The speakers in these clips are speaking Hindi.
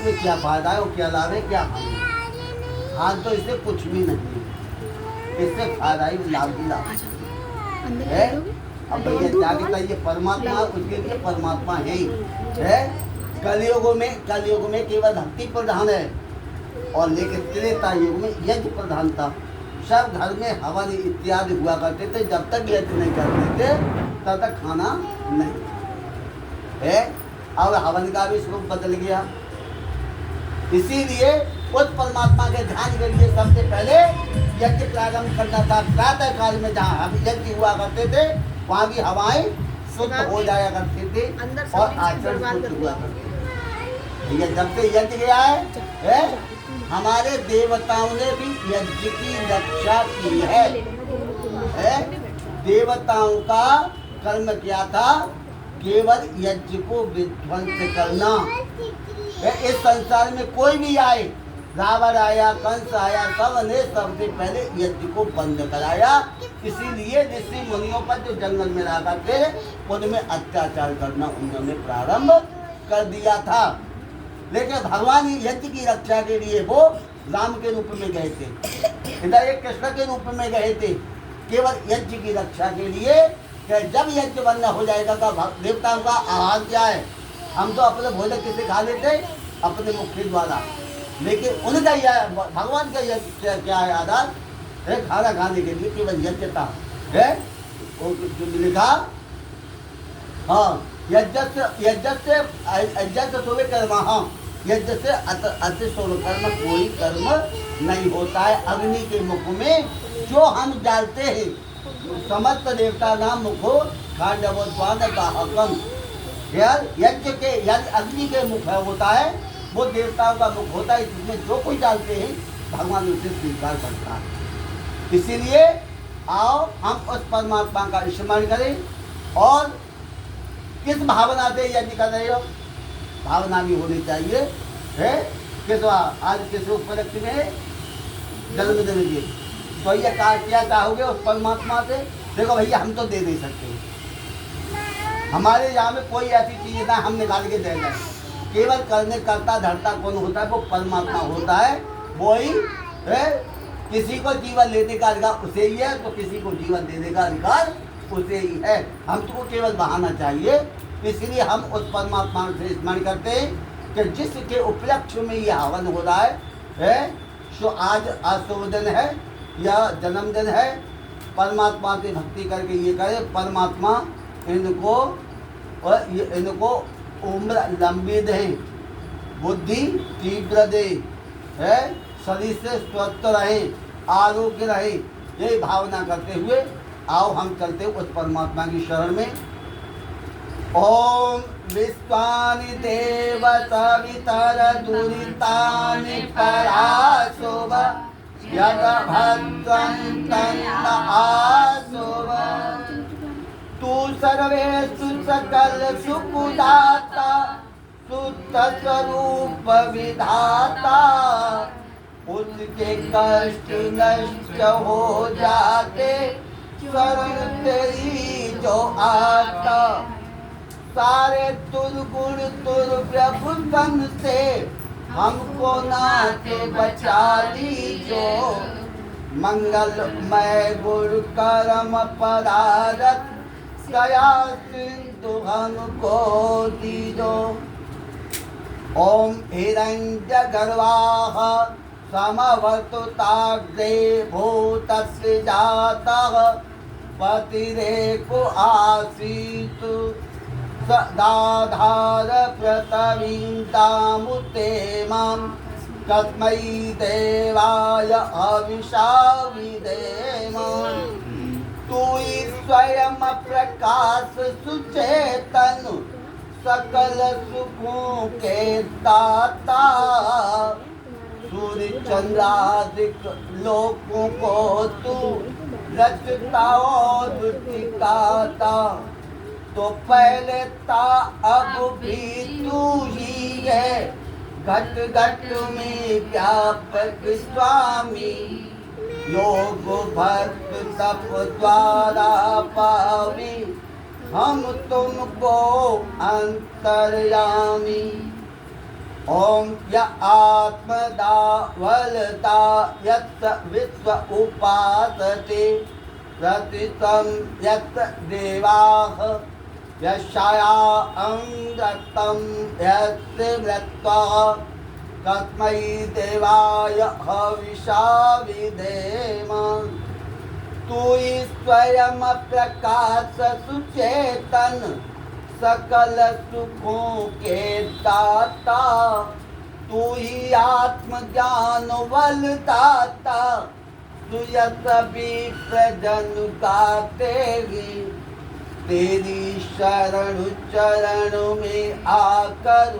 में क्या फायदा है और क्या लाभ है, क्या हानि है? हानि तो इससे कुछ भी नहीं, इससे फायदा ही लाभ ही लाभ है। अब भैया जाके कहिए परमात्मा, उसके लिए परमात्मा है ही है। कलयुग में केवल भक्ति प्रधान है, और लेकिन त्रेता युग में यज्ञ प्रधान था। सब घर में हवन इत्यादि हुआ करते थे, जब तक यज्ञ नहीं करते थे तब तक खाना नहीं है। अब हवन का भी स्वरूप बदल गया, इसीलिए उस परमात्मा के ध्यान के लिए सबसे पहले यज्ञ प्रारंभ करना था। प्रातः काल में जहाँ हम यज्ञ हुआ करते थे वहाँ की हवाएं शुद्ध हो जाया करते थे और आचरण शुद्ध हुआ करते थे। ठीक है, जब से यज्ञ गया है हमारे देवताओं ने भी यज्ञ की रक्षा की है। देवताओं का कर्म क्या था? केवल यज्ञ को विध्वंस करना। इस संसार में कोई भी आए, रावण आया, कंस आया, सबने सबसे पहले यज्ञ को बंद कराया। इसीलिए ऋषि मुनियों पर जो जंगल में रहा करते उनमें अत्याचार करना उन्होंने प्रारंभ कर दिया था। लेकिन भगवान यज्ञ की रक्षा के लिए वो राम के रूप में गए थे, इधर एक कृष्ण के रूप में गए थे, केवल यज्ञ की रक्षा के लिए। कि जब यज्ञ बंद हो जाएगा तो देवताओं का आहार क्या है? हम तो अपने भोजन किसे खा लेते? अपने मुख के द्वारा। लेकिन उनका यह भगवान का यज्ञ क्या है? आधार है खाना खाने के लिए केवल यज्ञ था है। जो लिखा हाँ, यज्ञ सोवे कर्म, हाँ यज्ञ से अतिशोभ कर्म कोई कर्म नहीं होता है। अग्नि के मुख में जो हम डालते हैं समस्त देवता नाम मुखो खांडवोद्वान दाहकम। यज्ञ के अग्नि के मुख होता है, वो देवताओं का मुख होता है, जिसमें जो कोई डालते हैं भगवान उसे स्वीकार करता है। इसीलिए आओ हम उस परमात्मा का स्मरण करें। और किस भावना से यज्ञ कर रहे हो? भावना भी होनी चाहिए है। आज किस उपलक्ष्य में जन्मदिन की तो ये क्या चाहोगे उस परमात्मा से? देखो भैया हम तो दे नहीं सकते, हमारे यहाँ में कोई ऐसी चीज ना हम निकाल के दे दें। केवल करने करता धरता कौन होता है? वो परमात्मा होता है। वो ही है। किसी को जीवन लेने का अधिकार उसे ही है, तो किसी को जीवन देने का अधिकार उसे ही है। हमको केवल बहाना चाहिए। इसलिए हम उस परमात्मा से स्मरण करते हैं कि जिसके उपलक्ष्य में ये हवन हो रहा है सो आज शुभ दिन है या जन्मदिन है। परमात्मा की भक्ति करके ये करे, परमात्मा इनको उम्र लंबी दे, बुद्धि तीव्र दे है, शरीर से स्वस्थ रहे, आरोग्य रहे। यही भावना करते हुए आओ हम चलते उस परमात्मा की शरण में। ओम विश्वानि देव सवितर दुरितानि पराशोभ यद भद्रं तन्न आशोभ। तू सर्वेषु सकल सुखदाता शुद्ध स्वरूप विधाता। उसके कष्ट नष्ट हो जाते शरण तेरी जो आता। सारे दुर्गुण दुर्प्रभु तन से हमको नाते बचा लीजो। मंगलमय गुरु कर्म पदारथ दया सिंधु हमको दीजो। ओम हिरण्य गर्वाः समवर्तुताग्रे भूतस्य जातः पतिरेको आसीतु। सदाधार प्रतवीन्तामुते मां तस्मै देवाय हविषा विधेम। तू स्वयं प्रकाश सुचेतन सकल सुखों के दाता। सूर्य चंद्रादिक लोकों को तू रचता और टिकाता। तो पहले था अब भी तू ही है, घट घट में व्यापक स्वामी। योग भक्त तप द्वारा पावी हम तुमको अंतर्यामी। ओम य आत्मदा वलता यत् विश्व उपासते प्रतितं यत् देवाः यशाया अंगतं यस्य मृत्वा तस्मै देवाय हविषा विधेम। तू ही स्वयं प्रकाश सुचेतन सकल सुखों के दाता, तू ही आत्मज्ञान बल दाता, तुझे सभी प्रजन गाते ही। तेरी शरण चरण में आकर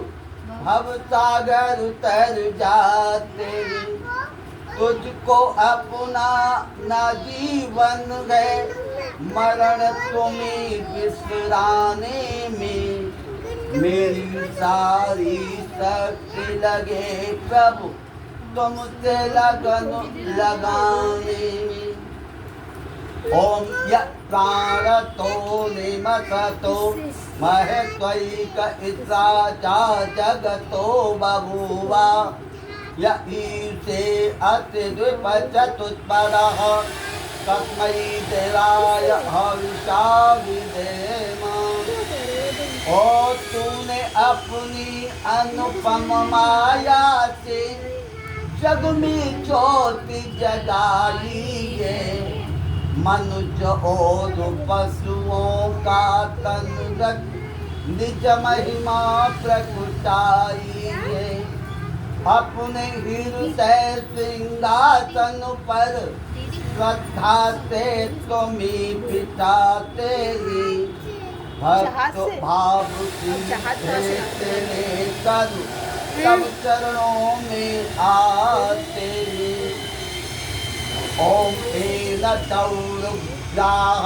भव सागर तर जाते ही। तुझको अपना न जीवन है, मरण तुम्हें बिसराने में। मेरी सारी शक्ति लगे प्रभु तुमसे लगन लगाने में। ओम यत् प्राणतो निमसतो महत्वैक इत्रा चा जगतो बभूवा। य ईशे अतिद्विपचतुष्पदः तस्मै देवाय हविषा विधेम। और तूने अपनी अनुपम माया से जग में ज्योति जगाई है। मनुष्य और पशुओं का तन निज महिमा प्रगटाई है। अपने हृदय सिंहासन पर श्रद्धा से तुम्हें बिठाते ही। भक्त भाव तेरे कर सब चरणों में आते ही। ओम एन दौर्ग्राह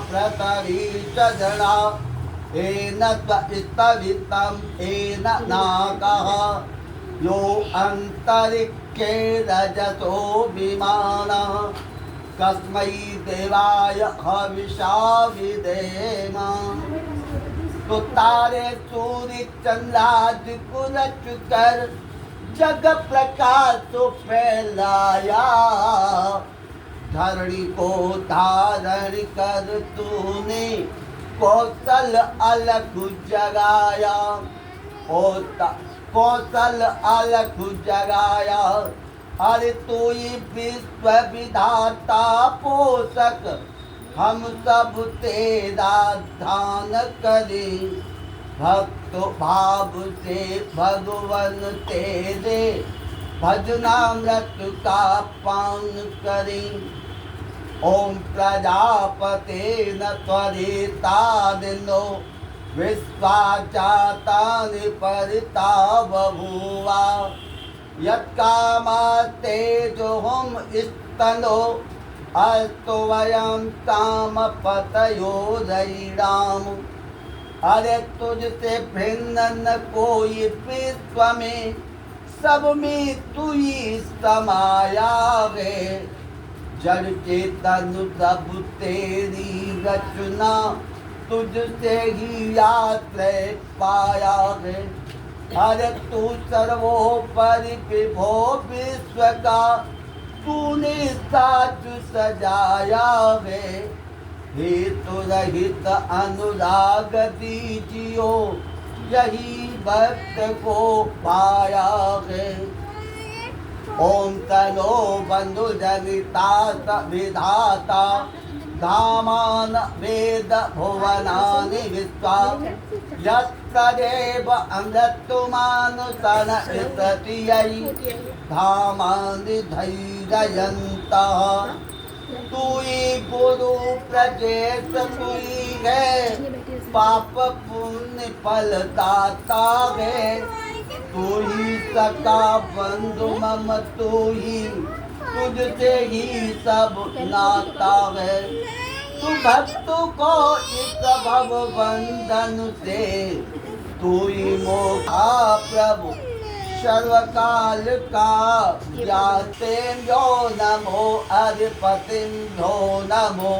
प्रतरी चरणा एन स्तवितम एन नागः यो अंतरिक्षे रजतो विमानः कस्मै देवाय हविषा विधेम। तो तारे सूर्य चंद्रादि को रच कर जग प्रकाश फैलाया। धरणी को धारण कर तूने कौशल अलग जगाया। कौशल अलग जगाया। अरे तू ही विश्व विधाता पोषक, हम सब तेरा ध्यान करें। भक्त भाव से भगवन तेरे भजनामृत का पान करें। ओम प्रजापते न त्वरिता दिनो विश्वाचातानि परिता बभूवा। यत्कामास्ते जो हम स्तनो अस्तु वयं काम पतयो रयिणाम। अरे तुझसे भिन्न न कोई विश्व में, सब में तू ही समाया है। जड़ चेतन सब तेरी रचना, तुझसे ही आश्रय पाया है। अरे तू सर्वोपरि विभो विश्व का, तूने साच सजाया है। हेतु रहित अनुराग दीजियो, यही भक्त को पाया है। ओम तनो बंधु जनिता विधाता, धामान वेद भुवनानि विश्वा। यत्तदेव अमृतमानुसन विततियै, धामानि धैर्ययन्तः। तू ही गुरु प्रजेश, तू ही है पाप पुण्य फल दाता है। तू ही सका बंधु मम, तू ही तुझसे ही सब नाता है। तू भक्त को इस भव बंधन से, तू ही मोहा प्रभु सर्वकाल का। ज्ञाते यो नमो अधिपतिं यो नमो,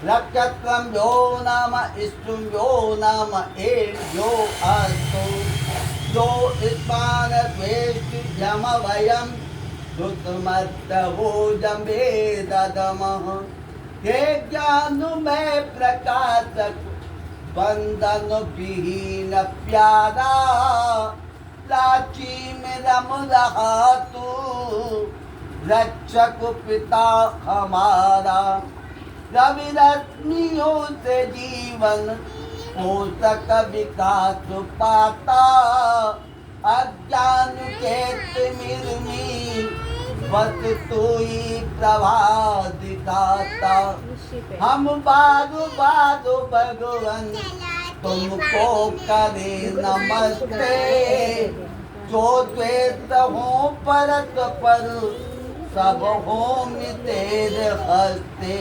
रक्षत्रं यो नम इष्टुं यो नम एं यो अस्तु। जो स्मान द्वेष्ट यम वयम दुतमत्तभोजं वेददमः हे ज्ञान में प्रकाशक बंधन विहीन प्यारा लाची में रम रहा तू रक्षक पिता हमारा रवि रश्मियों से जीवन पोषक विकास पाता अज्ञान के तिमिर में बस तू ही प्रभा दिखाता हम बाजू बाजू भगवन तुमको करे नमस्ते जो द्वेष हो परत पर सब होम तेरे हस्ते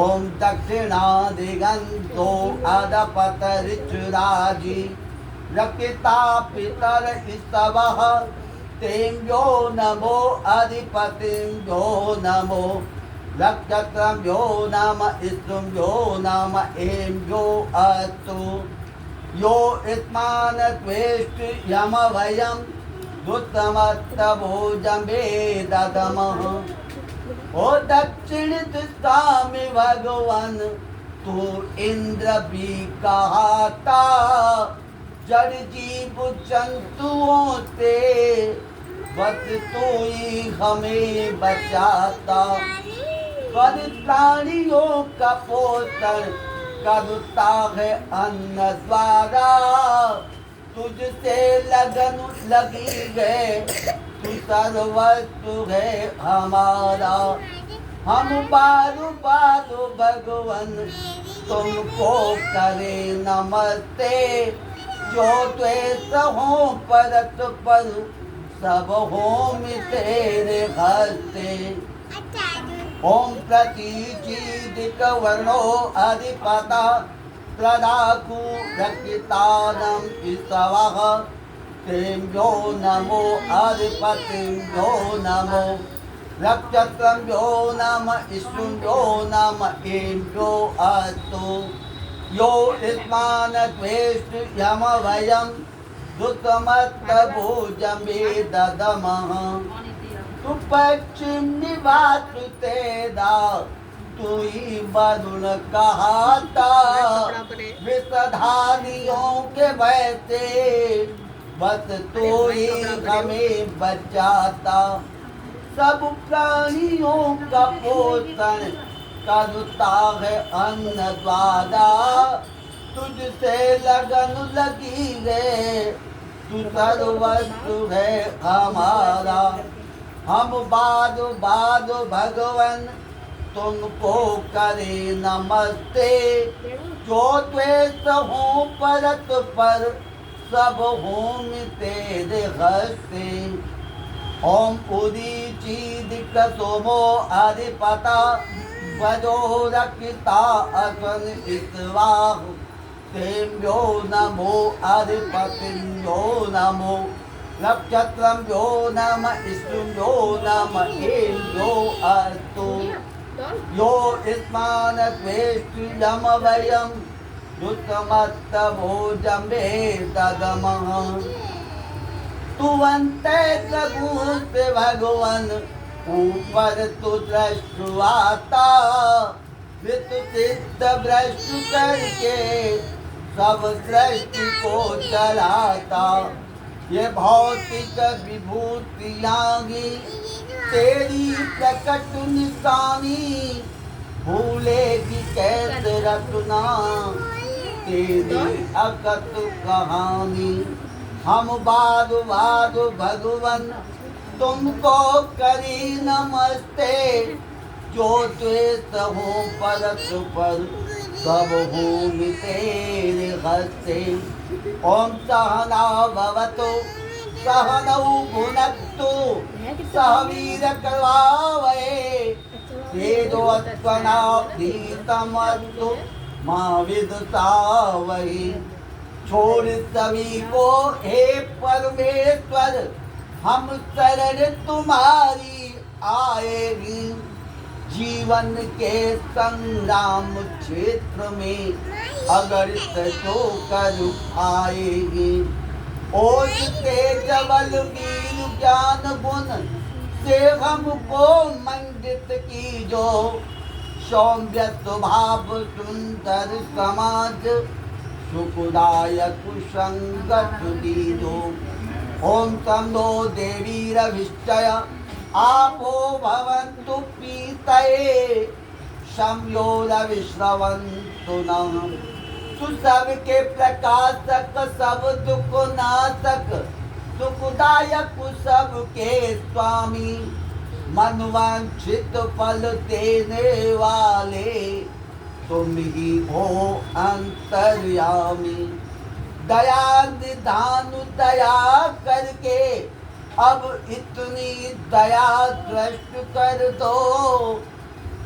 ओम दक्षिणादिगंतो अदपतरिचुराजी रकिता पितर स्तवः तेम्यो नमो अधिपतिम्यो नमो रक्षत्रम्यो नम स्तुम्यो नम एम्यो अस्तु यो स्मान द्वेष्ट यम वयम दुतमत्तभोजं वेददमः ओ दक्षिण दिशा में भगवान तू इंद्र भी कहता जड़ जीव जंतुओं से बस तू ही हमें बचाता कर प्राणियों का पोषण करता है अन्न द्वारा तुझसे लगन लगी है तू सर्वस्व है हमारा हम बारू बारू भगवन तुमको करे नमस्ते जो द्वेष हो परत पर सब होम तेरे हस्ते ओम प्रतीचीदिक वर्णो अधिपता प्रदाकु रक्षितानम ईश्वः तेम्यो नमो अधिपतिम्यो नमो रक्षत्रम्यो नम ईश्वरो नम एम्यो अस्तु यो स्मान द्वेष्ट यम वयम दुतमत्तभोजं वेददमः तू पश्चिम निवास तेरा तू ही वरुण कहता विषधारियों के भय से बस तू ही हमें बचाता सब प्राणियों का पोषण करता है अन्न द्वारा तुझसे लगन लगी है तू सर्वस्व है हमारा हम बाजो बाजो भगवन तुमको करे नमस्ते जो द्वेष हो परत पर सब होम तेरे हस्ते ओम उदीचीदिक सोमो अधिपता वजो रक्षिता असन ईश्वाह तेम्यो नमो अधिपतिम्यो नमो नक्षत्रम्यो नम ईश्वरो नम एम्यो अस्तु यो स्मान द्वेष्ट यम वयम दुतमत्तभोजं वेददमः तुवन्ते प्रभुत भगवन ऊपर तु दृष्टवाता वित सिद्ध भ्रष्ट करके सब दृष्टि को चलाता ये भौतिक विभूतियाँ ही तेरी प्रकट निशानी भूलेगी कैसे रखना तेरी अकत कहानी हम बाजू बाजू भगवन तुमको करी नमस्ते जो द्वेष हो परत पर सब होम तेरे हस्ते ओम सहना भवतु सहनौ भुनक्तु सह वीर करवावहे तेजोत्वना प्रीतमस्तु मां विदुषावहे छोड़ सभी को हे परमेश्वर हम शरण तुम्हारी आएगी जीवन के संग्राम क्षेत्र में अगर तो कर आएगी ओज तेज बल वीर ज्ञान गुण से हमको मंडित की जो, सौम्य स्वभाव सुंदर समाज सुखदायक संगत दीजो। ओम तमो देवी रविश्चय आपो भवन्तु पीतये, संयोर विश्रवन्तु नः। तु सबके प्रकाशक सब दुख नाशक, सुखदायक सबके स्वामी, मनवांछित फल देने वाले तुम ही हो अंतर्यामी। दया निधान दया करके अब इतनी दया दृष्ट कर दो,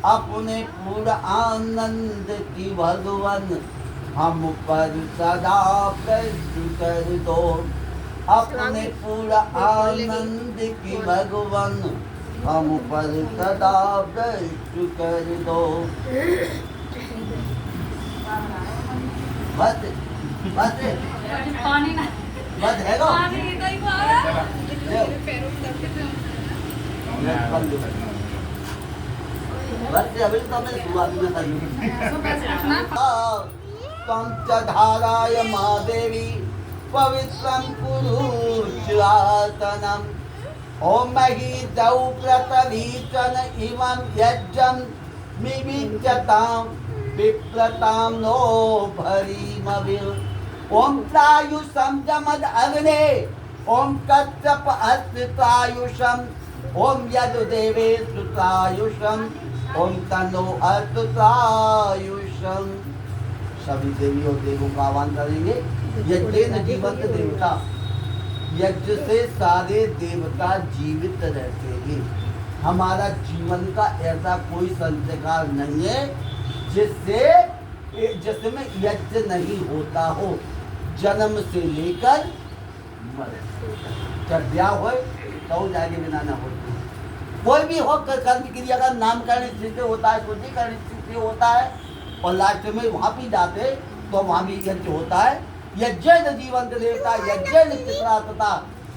अपने पूर्ण आनंद की भगवन हम पर सदा प्रश्न कर दो। अपने पूर्ण आनंद की भगवन हम पर सदा प्रश्न कर दो। बस बस पानी ना बस है गो पानी नहीं पाया बस अभी तो मैं शुरुआत में कर पंचधाराय महादेवी पवित्रं पुरुषासनम्। ओम मही दौ प्रतवीचन इमं यज्ञं मिमिज्जतां विप्लतां नो भरीमविः। ओम प्रायुषं जमद अग्ने ओम कच्छप अस्त्रायुषं ओम यजुदेवे सुत्रायुषं ओम तन्नो अस्त्रायुषं। सभी देवी और देवों का आह्वान करेंगे। यज्ञ जीवंत देवता, यज्ञ से सारे देवता जीवित रहते हैं। हमारा जीवन का ऐसा कोई संस्कार नहीं है जिसमें यज्ञ नहीं होता हो। जन्म से लेकर जब ब्याह हो तो जाके बिना ना हो, कोई भी हो कर्म क्रिया का नामकरण स्थिति होता है, शुद्धिकरण स्थिति होता है, और लास्ट में वहाँ भी जाते तो वहाँ भी यज्ञ होता है। यज्ञ जीवंत देवता, यज्ञ पितरा तथा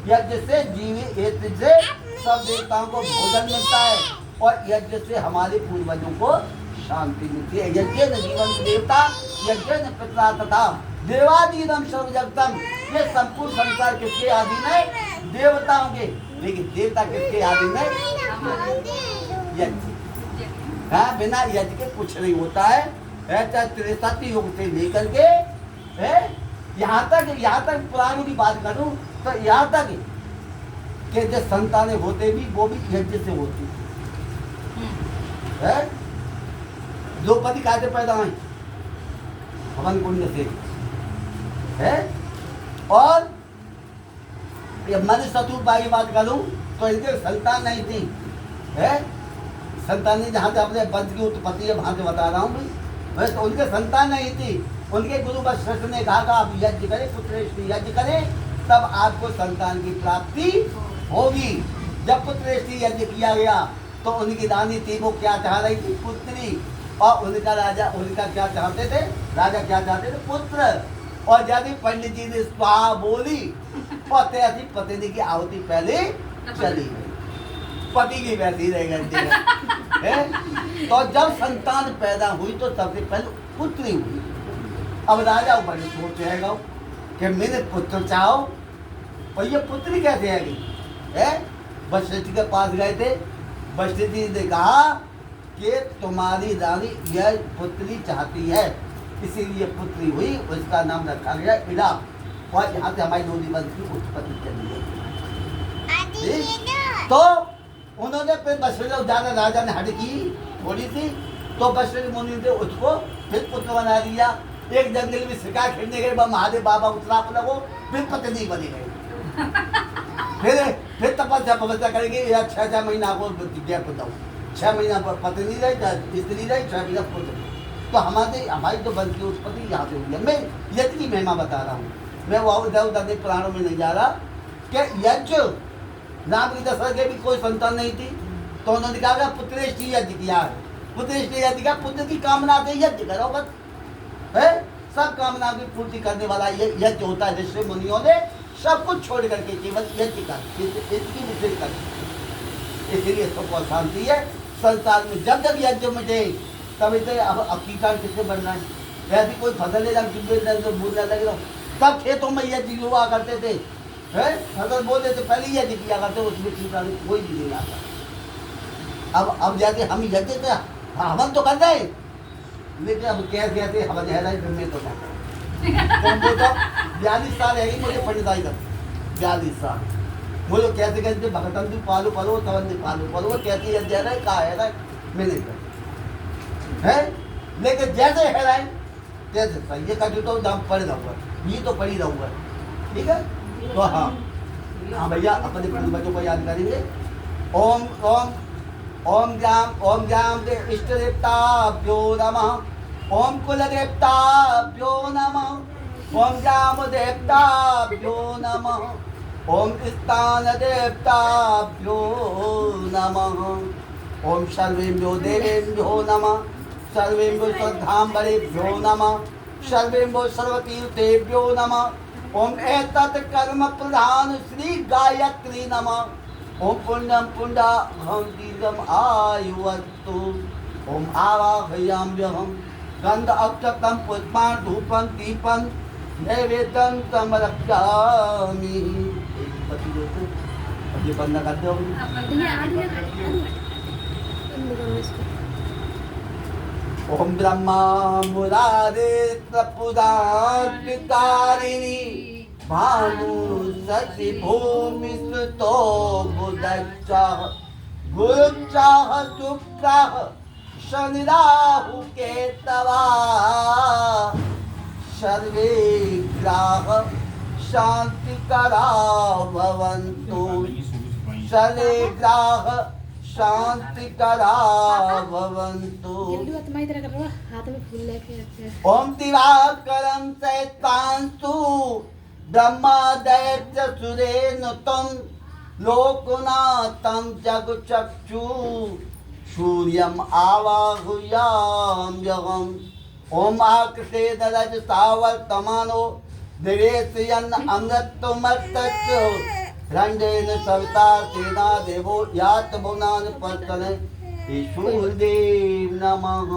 यज्ञ से जीवित से सब देवताओं को भोजन मिलता है, और यज्ञ से हमारे पूर्वजों को शांति मिलती है। यज्ञ जीवंत देवता, यज्ञ पितरा तथा देवादीनम सर्वजगतम। ये संपूर्ण संसार किसके अधीन है? देवताओं के। लेकिन देवता किसके अधीन है? यज्ञ। हाँ, बिना यज्ञ के कुछ नहीं होता है। ऐसा त्रिसती युग से लेकर के यहाँ तक पुराणों की बात करूं तो यहाँ तक कि जो संतानें होते भी वो भी यज्ञ से होती है। द्रौपदी कैसे पैदा हुई? हवन कुंड से है। और ये मन शत्रुपा की बात करूं तो इनके संतान नहीं थी है। संतान जहाँ से अपने वंश की उत्पत्ति है वहाँ से बता रहा हूँ। वैसे तो उनके संतान नहीं थी। उनके गुरु वशिष्ठ ने कहा कि आप यज्ञ करें, पुत्रेष्टि यज्ञ करें, तब आपको संतान की प्राप्ति होगी। जब पुत्रेष्टि यज्ञ किया गया तो उनकी रानी थी, वो क्या चाह रही थी? पुत्री। और उनका राजा, उनका क्या चाहते थे? राजा क्या चाहते थे? पुत्र। और यदि पंडित जी ने स्वाहा बोली और तेजी पत्नी की आहुति पहले चली गई, पति की वैसी रह गई। तो जब संतान पैदा हुई तो सबसे पहले पुत्री हुई। अब राजा बड़े सोच रहेगा कि मैंने पुत्र चाहो, और ये पुत्री कैसे आ गई? वशिष्ठ के पास गए थे। वशिष्ठ जी ने कहा कि तुम्हारी रानी यह पुत्री चाहती है, इसीलिए पुत्री हुई। उसका नाम रखा गया इला, और यहाँ से हमारी नोदी वंश की उत्पत्ति चली है। तो उन्होंने फिर वशिष्ठ ज्यादा राजा ने हट की थोड़ी सी, तो वशिष्ठ मुनि ने उसको फिर पुत्र बना दिया। एक जंगल में शिकार खेलने गए, महादेव बाबा उतरा लगो, फिर पत्नी बनी गई। फिर तपस्या करेंगे। 6 महीना को गैप दो, 6 महीना पर पत्नी रही, स्त्री रही, 6 महीना पुत्र। तो हमारी तो वंश की उत्पत्ति यहाँ से हुई है। मैं यज्ञ की महिमा बता रहा हूँ, मैं वो उधर पुराणों में नहीं जा रहा। कि यज्ञ राम की दशरथ के भी कोई संतान नहीं थी, तो उन्होंने कहा पुत्रेष्टि यज्ञ किया है। पुत्रेष्टि यज्ञ का, पुत्र की कामना से यज्ञ करो बस है। सब कामना की पूर्ति करने वाला ये यज्ञ होता है। ऋषि मुनियों ने सब कुछ छोड़ करके केवल यज्ञ कर, इसकी मुझे कर। इसलिए सबको अशांति है संसार में। जब जब यज्ञ मिटे तब इसे अब कीटाणु किससे बढ़ना है? वैसे कोई फसल ले जो बूझने लगे तब खेतों में यज्ञ हुआ करते थे, है फसल बोलते थे पहले यज्ञ किया करते, उसमें कीटाणु कोई भी नहीं आता। अब जैसे हम यज्ञ से हवन तो कर रहे हैं, लेकिन अब कैसे हवन है रहा है तो वो तो 42 साल है ही मुझे पंडिताई कर, 42 साल मुझे कैसे कहते भगतन तू पालो पलो तवन पालो पलो कैसे यज्ञ है कहा है मैं नहीं कर है, लेकिन जैसे है रहा है जैसे ये का जो तो दाम पड़े रहूँगा, ये तो पड़ी रहूँगा। ठीक है, तो हाँ भैया अपने बच्चों को याद करेंगे। ओम ओम ओम ज्ञाम इष्ट देवताभ्यो नमः, ओम कुल देवताभ्यो नमः, ओम ज्ञाम देवताभ्यो नमः, ओम स्थान देवताभ्यो नमः, ओम सर्वेभ्यो देवेभ्यो नमः, सर्वेभ्यो श्रद्धांबरेभ्यो नमः, सर्वेभ्यो सर्वतीर्थेभ्यो नमः, ओम एतत् कर्म प्रधान श्री गायत्री नमः, ओम पुण्यम पुण्डाहम दीर्घम आयुवस्तु, ओम आवाहयाम्यहम गंध अक्षतम पुष्पान धूपम दीपम नैवेद्यम समर्पयामि। ये बंदा कर दो। ओम ब्रह्मा मुरारे प्रपुदारिणी भानु सति भूमि सुतो बुधच्चाह गुरुच्चाह शुक्राह शनि राहु केतवा, सर्वे ग्राह शांतिकरा भवन्तु, सर्वे ग्राह शांतिकरा भवन्तु। ओम दिवाकरं शैतांसु ब्रह्मदैत्य सुरेनुतं लोकनाथं जगचक्षु सूर्यम आवाहुयाम्यहम्। ओम आकृते दरज सावर्तमानो दिवेशयन् अमृतमस्तस्य रंडेन सविता सेना देवो यात भुवनानि पतने। ईश्वरदेव नमः।